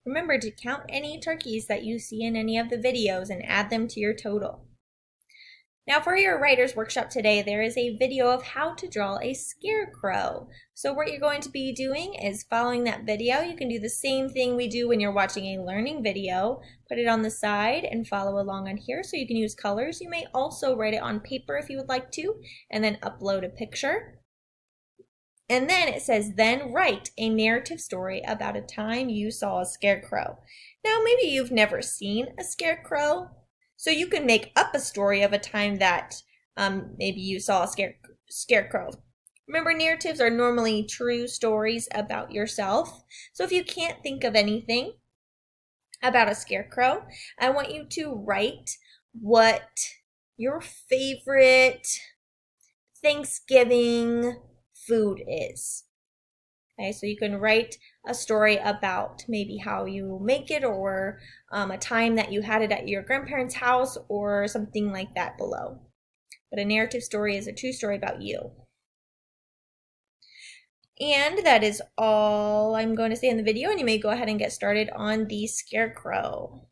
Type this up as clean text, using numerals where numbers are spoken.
Remember to count any turkeys that you see in any of the videos and add them to your total. Now for your writer's workshop today, there is a video of how to draw a scarecrow. So what you're going to be doing is following that video. You can do the same thing we do when you're watching a learning video. Put it on the side and follow along on here so you can use colors. You may also write it on paper if you would like to, and then upload a picture. And then it says, then write a narrative story about a time you saw a scarecrow. Now maybe you've never seen a scarecrow, so you can make up a story of a time that maybe you saw a scarecrow. Remember, narratives are normally true stories about yourself. So if you can't think of anything about a scarecrow, I want you to write what your favorite Thanksgiving food is. Okay, so you can write a story about maybe how you make it, or a time that you had it at your grandparents' house, or something like that below. But a narrative story is a true story about you. And that is all I'm going to say in the video, and you may go ahead and get started on the scarecrow.